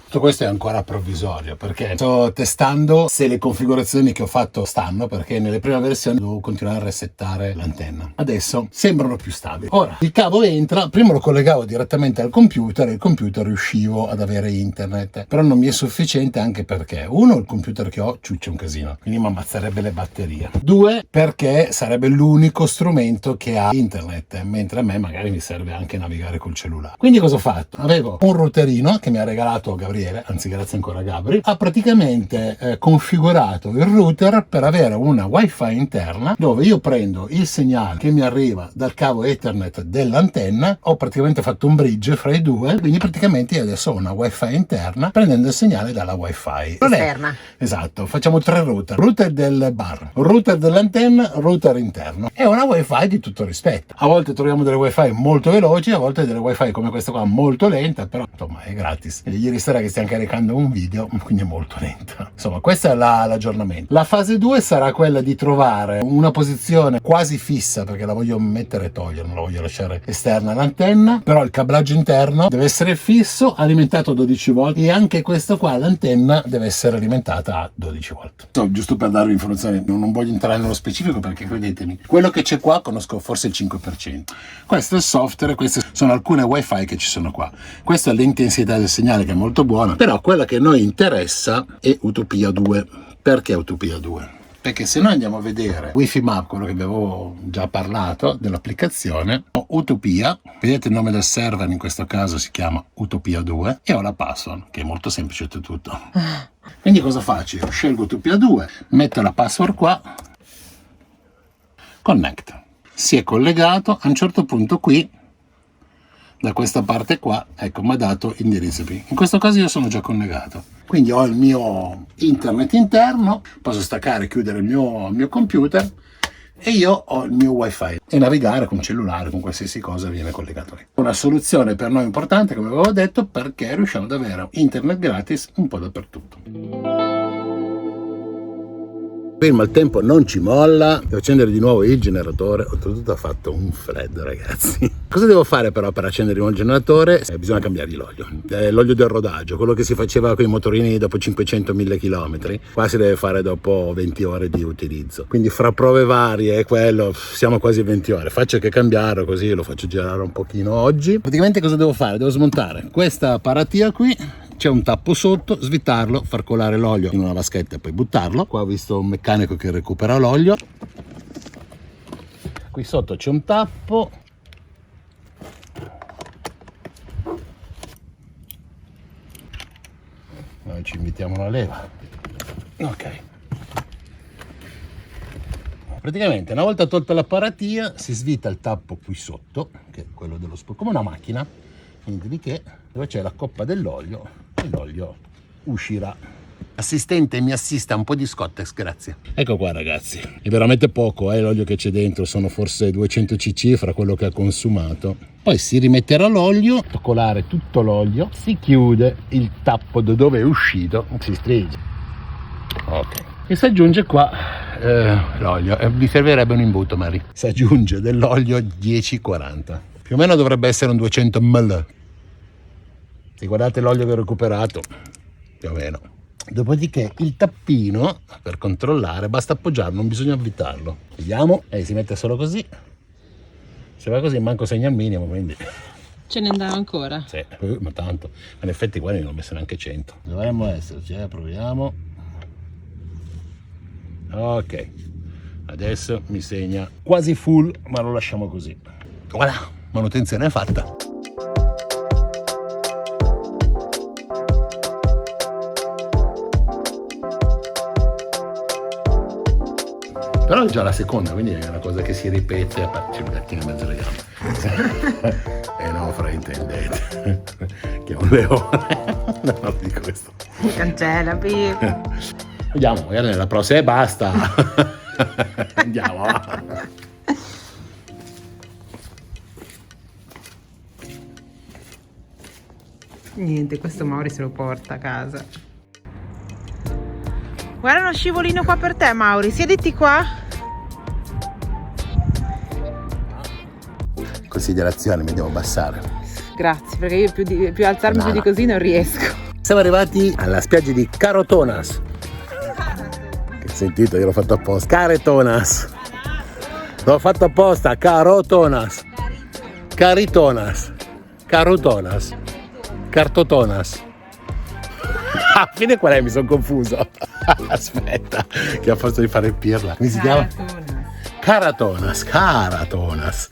Tutto questo è ancora provvisorio perché sto testando se le configurazioni che ho fatto stanno, perché nelle prime versioni dovevo continuare a resettare l'antenna. Adesso sembrano più stabili. Ora il cavo entra, prima lo collegavo direttamente al computer e il computer riuscivo ad avere internet, però non mi è sufficiente, anche perché uno, il computer che ho ciuccia un casino, quindi mi ammazzerebbe le batterie. Due, perché sarebbe l'unico strumento che ha internet, mentre a me magari mi serve anche navigare col cellulare. Quindi cosa ho fatto? Avevo un routerino che mi ha regalato Gabriele, anzi grazie ancora a Gabri, ha praticamente configurato il router per avere una wifi interna dove io prendo il segnale che mi arriva dal cavo Ethernet dell'antenna, ho praticamente fatto un bridge fra i due, quindi praticamente io adesso ho una wifi interna prendendo il segnale dalla wifi esterna. Esatto, facciamo 3 router del bar, router dell'antenna, router interno e una wifi di tutto rispetto. A volte troviamo delle wifi molto veloci, a volte delle wifi come questa qua molto lenta, però insomma è gratis. E ieri sera che stiamo caricando un video, quindi è molto lenta. Insomma, questo è l'aggiornamento. La fase 2 sarà quella di trovare una posizione quasi fissa, perché la voglio mettere e togliere, non la voglio lasciare esterna all'antenna, però il cablaggio interno deve essere fisso, alimentato a 12 volt e anche questo qua, l'antenna, deve essere alimentata a 12 volt. So, giusto per darvi informazioni, non voglio entrare nello specifico perché credetemi, quello che c'è qua conosco forse il 5%. Questo è il software, queste sono alcune wifi che ci sono qua. Questa è l'intensità del segnale che è molto buona, però quella che a noi interessa è Utopia 2. Perché Utopia 2? Perché se noi andiamo a vedere Wi-Fi Map, quello che vi avevo già parlato dell'applicazione, ho Utopia, vedete il nome del server in questo caso si chiama Utopia 2 e ho la password, che è molto semplice oltretutto. Quindi cosa faccio? Io scelgo Utopia 2, metto la password qua, connect. Si è collegato, a un certo punto qui, da questa parte qua, ecco, mi ha dato indirizzo IP. In questo caso io sono già collegato, quindi ho il mio internet interno, posso staccare e chiudere il mio computer e io ho il mio wifi e navigare con cellulare, con qualsiasi cosa viene collegato lì. Una soluzione per noi importante, come avevo detto, perché riusciamo ad avere internet gratis un po' dappertutto. Il maltempo non ci molla, devo accendere di nuovo il generatore, oltretutto ha fatto un freddo ragazzi. Cosa devo fare però per accendere di nuovo il generatore? Bisogna cambiargli l'olio, l'olio del rodaggio, quello che si faceva con i motorini dopo 500.000 km, qua si deve fare dopo 20 ore di utilizzo, quindi fra prove varie e quello siamo quasi 20 ore, faccio che cambiarlo così lo faccio girare un pochino oggi. Praticamente cosa devo fare? Devo smontare questa paratia qui, c'è un tappo sotto, svitarlo, far colare l'olio in una vaschetta e poi buttarlo. Qua ho visto un meccanico che recupera l'olio. Qui sotto c'è un tappo. Noi ci invitiamo la leva. Ok. Praticamente una volta tolta la paratia si svita il tappo qui sotto, che è quello dello spolto, come una macchina, niente di che, dove c'è la coppa dell'olio e l'olio uscirà. Assistente, mi assista un po' di Scottex, grazie. Ecco qua ragazzi, è veramente poco l'olio che c'è dentro, sono forse 200 cc fra quello che ha consumato. Poi si rimetterà l'olio, colare tutto l'olio, si chiude il tappo da dove è uscito, si stringe. Ok. E si aggiunge qua l'olio, vi servirebbe un imbuto Mari. Si aggiunge dell'olio 1040, più o meno dovrebbe essere un 200 ml. Se guardate l'olio che ho recuperato, più o meno. Dopodiché il tappino, per controllare, basta appoggiarlo, non bisogna avvitarlo. Vediamo, si mette solo così. Se va così manco segna il minimo, quindi... Ce ne andava ancora? Sì, ma tanto. Ma in effetti qua ne ho messo neanche 100. Dovremmo esserci, proviamo. Ok, adesso mi segna quasi full, ma lo lasciamo così. Voilà, manutenzione è fatta. Però è già la seconda, quindi è una cosa che si ripete. C'è un gattino in mezzo alle gambe. E no, fraintendete. Che è un leone. No, dico questo. Cancella, Pip. Vediamo, magari nella prossima e basta. Andiamo. Niente, questo Mauri se lo porta a casa. Guarda uno scivolino qua per te, Mauri, siediti qua. Considerazione, mi devo abbassare. Grazie, perché io più alzarmi più di così non riesco. Siamo arrivati alla spiaggia di Carotonas. Che sentito, io l'ho fatto apposta. Caretonas. L'ho fatto apposta, Carotonas. Caritonas. Carotonas. Cartotonas. Alla fine qual è? Mi sono confuso. Aspetta, che a forza di fare il pirla. Come si chiama? Caratonas. Caratonas.